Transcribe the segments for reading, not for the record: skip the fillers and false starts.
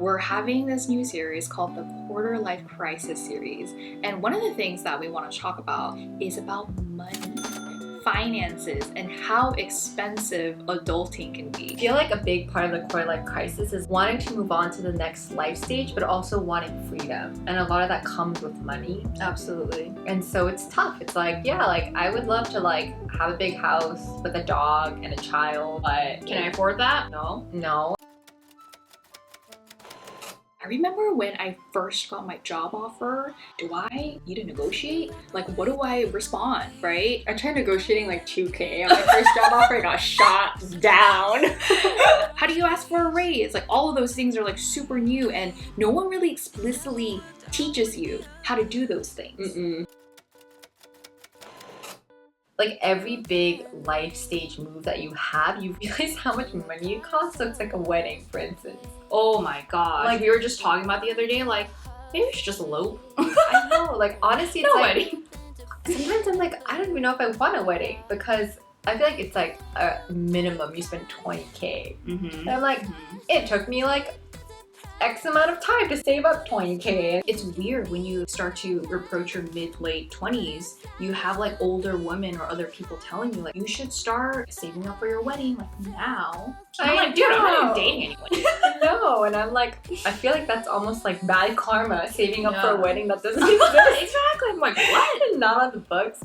we're having this new series called the Quarter Life Crisis series. And one of the things that we want to talk about is about money, finances, and how expensive adulting can be. I feel like a big part of the quarter life crisis is wanting to move on to the next life stage, but also wanting freedom. And a lot of that comes with money. Absolutely. And so it's tough. It's like, yeah, like I would love to like have a big house with a dog and a child, but Can I afford that? No. I remember when I first got my job offer, do I need to negotiate? Like, what do I respond, right? I tried negotiating like $2K on my first job offer. I got shot down. How do you ask for a raise? Like, all of those things are like super new, and no one really explicitly teaches you how to do those things. Like every big life stage move that you have, you realize how much money it costs. So it's like a wedding, for instance. Oh my god. Like we were just talking about the other day, like, maybe we should just elope. I know, like honestly, it's no like, wedding. Sometimes I'm like, I don't even know if I want a wedding because I feel like it's like a minimum you spend $20K. And I'm like, it took me like X amount of time to save up $20K. It's weird when you start to approach your mid-late 20s, you have like older women or other people telling you like, you should start saving up for your wedding like now. I'm like, dude, I'm not even dating anyone. No, and I'm like, I feel like that's almost like bad karma, saving up for a wedding that doesn't exist. Exactly, I'm like, what? Not on the books.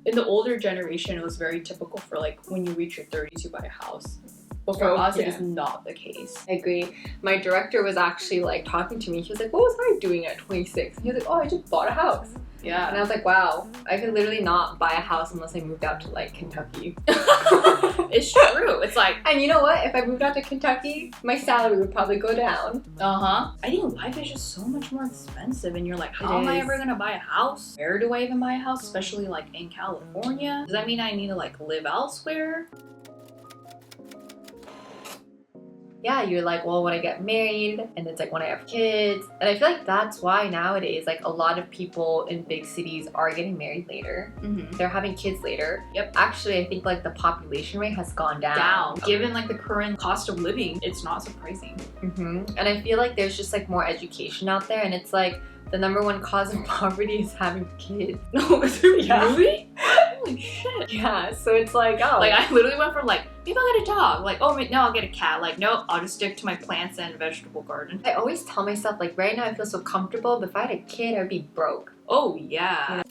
In the older generation, it was very typical for like when you reach your 30s, you buy a house. But for us, it is not the case. I agree. My director was actually like talking to me. He was like, what was I doing at 26? He was like, oh, I just bought a house. Yeah. And I was like, wow, I could literally not buy a house unless I moved out to like Kentucky. It's true. It's like, and you know what? If I moved out to Kentucky, my salary would probably go down. I think life is just so much more expensive, and you're like, how am I ever gonna buy a house? Where do I even buy a house? Especially like in California. Does that mean I need to like live elsewhere? Yeah, you're like, well, when I get married, and it's like when I have kids. And I feel like that's why nowadays, like a lot of people in big cities are getting married later. They're having kids later. Yep. Actually, I think like the population rate has gone down. Given like the current cost of living, it's not surprising. And I feel like there's just like more education out there, and it's like the #1 cause of poverty is having kids. No, really? Holy shit. Yeah, so it's like, oh. Like I literally went from like, maybe I'll get a dog. Like, oh, no, I'll get a cat. Like, no, I'll just stick to my plants and vegetable garden. I always tell myself, like, right now I feel so comfortable, but if I had a kid, I'd be broke. Oh, yeah.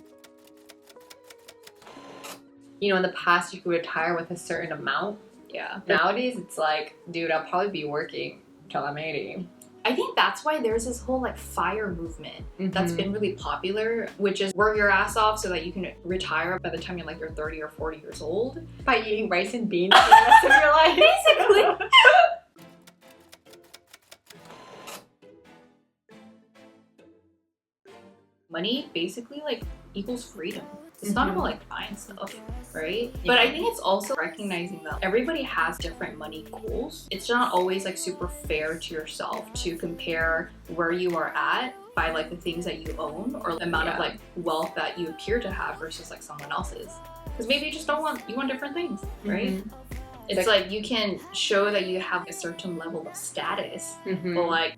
You know, in the past, you could retire with a certain amount. Yeah. Nowadays, it's like, dude, I'll probably be working till I'm 80. I think that's why there's this whole like FIRE movement that's been really popular, which is work your ass off so that you can retire by the time you're like you're 30 or 40 years old. By eating rice and beans for the rest of your life. Basically. Money basically like equals freedom. It's not about like buying stuff, right? Yeah. But I think it's also recognizing that everybody has different money goals. It's not always like super fair to yourself to compare where you are at by like the things that you own or the amount of like wealth that you appear to have versus like someone else's. Because maybe you just don't want, you want different things, right? It's like you can show that you have a certain level of status, but like,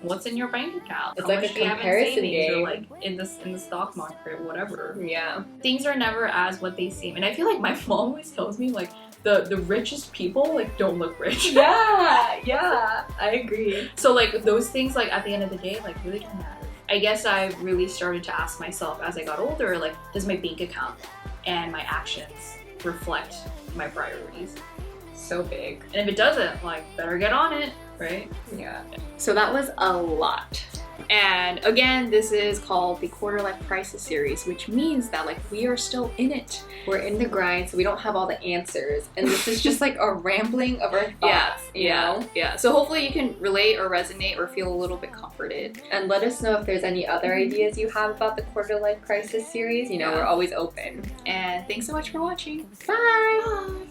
what's in your bank account? It's How like much a do you have in comparison savings game. or like in the stock market, whatever. Yeah. Things are never as what they seem, and I feel like my mom always tells me like the richest people like don't look rich. Yeah, I agree. So like those things like at the end of the day like really don't matter. I guess I really started to ask myself as I got older, like, does my bank account and my actions reflect my priorities? So big. And if it doesn't, like, better get on it, right? Yeah. So that was a lot. And again, this is called the Quarter Life Crisis series, which means that like we are still in it. We're in the grind, so we don't have all the answers. And this is just like a rambling of our thoughts, you know? Yeah. So hopefully you can relate or resonate or feel a little bit comforted. And let us know if there's any other ideas you have about the Quarter Life Crisis series. You know, we're always open. And thanks so much for watching. Bye!